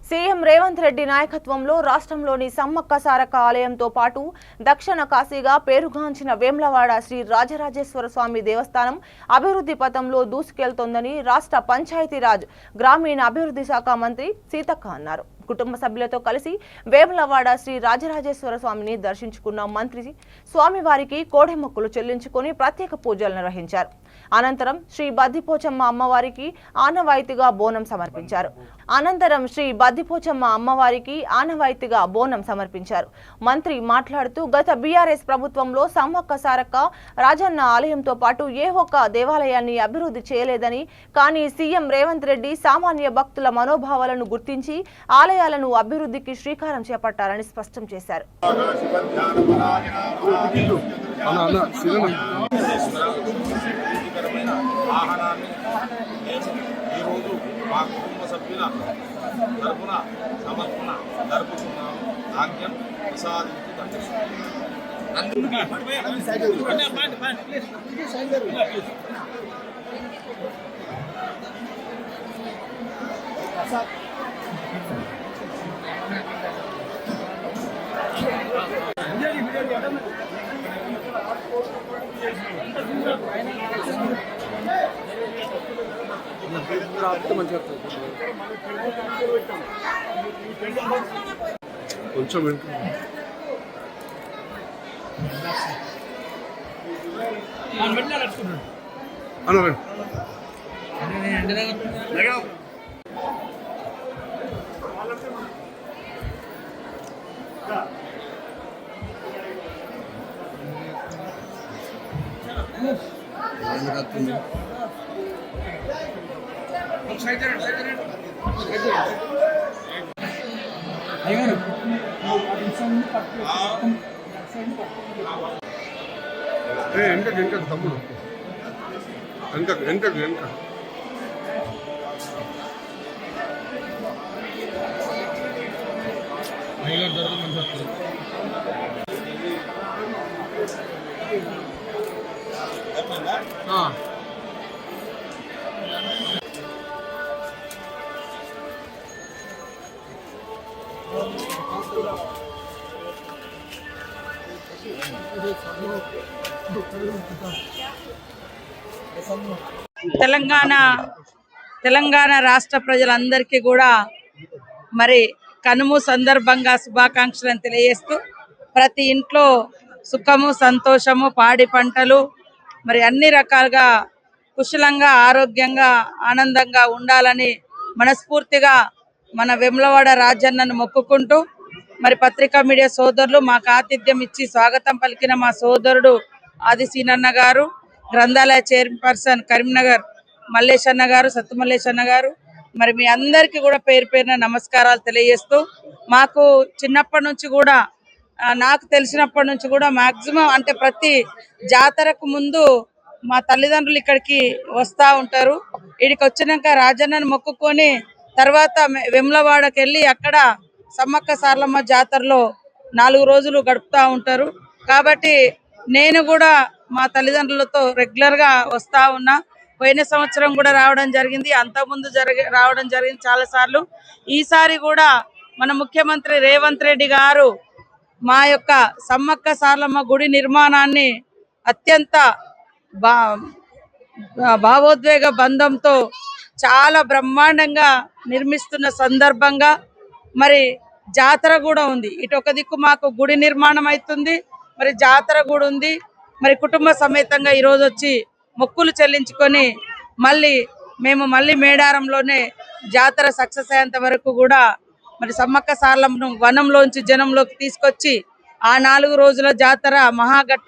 CM Revanth Reddy నాయకత్వంలో రాష్ట్రంలోని సమ్మక్క సారక్క ఆలయంతో పాటు దక్షిణ కాశీగా పేరుగాంచిన వేములవాడ శ్రీ రాజరాజేశ్వర స్వామి దేవస్థానం అభివృద్ధి పథంలో దూసుకెళ్తోందని రాష్ట్ర పంచాయతీరాజ్ గ్రామీణ అభివృద్ధి శాఖ మంత్రి సీతక్క అన్నారు. కుటుంబ సభ్యులతో కలిసి వేములవాడ శ్రీ రాజరాజేశ్వర స్వామిని దర్శించుకున్న మంత్రి స్వామివారికి కోడెమొక్కులు చెల్లించుకుని ప్రత్యేక పూజలు నిర్వహించారు. అనంతరం శ్రీ బద్దిపోచమ్మ అమ్మవారికి ఆనవాయితీగా బోనం సమర్పించారు. మంత్రి మాట్లాడుతూ గత బీఆర్ఎస్ ప్రభుత్వంలో సమ్మక్క సారక్క రాజన్న ఆలయంతో పాటు ఏ ఒక్క దేవాలయాన్ని అభివృద్ధి చేయలేదని, కానీ సీఎం రేవంత్ రెడ్డి సామాన్య భక్తుల మనోభావాలను గుర్తించి ఆలయాలను అభివృద్ధికి శ్రీకారం చేపట్టారని స్పష్టం చేశారు. ఆహారాన్ని మేము ఈరోజు మా కుటుంబ సభ్యుల తరఫున సమర్పణ జరుపుతున్నాము. భాగ్యం ప్రసాదించు కొంచెం వెనక తమ్ముడు వెనక తెలంగాణ రాష్ట్ర ప్రజలందరికీ కూడా మరి కనుమ సందర్భంగా శుభాకాంక్షలను తెలియజేస్తూ ప్రతి ఇంట్లో సుఖము సంతోషము పాడి పంటలు మరి అన్ని రకాలుగా కుశలంగా ఆరోగ్యంగా ఆనందంగా ఉండాలని మనస్ఫూర్తిగా మన వేములవాడ రాజన్నను మొక్కుకుంటూ మరి పత్రికా మీడియా సోదరులు మాకు ఆతిథ్యం ఇచ్చి స్వాగతం పలికిన మా సోదరుడు ఆది సీనన్న గారు, గ్రంథాలయ చైర్పర్సన్ కరీంనగర్ మల్లేష్ అన్న గారు, సత్తు మల్లేష్ అన్న గారు, మరి మీ అందరికీ కూడా పేరు పేరున నమస్కారాలు తెలియజేస్తూ మాకు చిన్నప్పటి నుంచి కూడా నాకు తెలిసినప్పటి నుంచి కూడా మాక్సిమం అంటే ప్రతి జాతరకు ముందు మా తల్లిదండ్రులు ఇక్కడికి వస్తూ ఉంటారు. ఇక్కడికి వచ్చినాక రాజన్నను మొక్కుకొని తర్వాత వేములవాడకి వెళ్ళి అక్కడ సమ్మక్క సారలమ్మ జాతరలో 4 రోజులు గడుపుతూ ఉంటారు. కాబట్టి నేను కూడా మా తల్లిదండ్రులతో రెగ్యులర్గా వస్తూ ఉన్నా. పోయిన సంవత్సరం కూడా రావడం జరిగింది, అంతకుముందు రావడం జరిగింది చాలాసార్లు. ఈసారి కూడా మన ముఖ్యమంత్రి రేవంత్ రెడ్డి గారు మా యొక్క సమ్మక్క సారలమ్మ గుడి నిర్మాణాన్ని అత్యంత భావోద్వేగ బంధంతో చాలా బ్రహ్మాండంగా నిర్మిస్తున్న సందర్భంగా మరి జాతర కూడా ఉంది. ఇటు ఒక దిక్కు మాకు గుడి నిర్మాణం అవుతుంది, మరి జాతర కూడా ఉంది. మరి కుటుంబ సమేతంగా ఈరోజు వచ్చి మొక్కులు చెల్లించుకొని మళ్ళీ మేడారంలోనే జాతర సక్సెస్ అయ్యేంత వరకు కూడా మరి సమ్మక్క సారలమ్మను వనంలోంచి జనంలోకి తీసుకొచ్చి ఆ 4 రోజుల జాతర మహాఘట్ట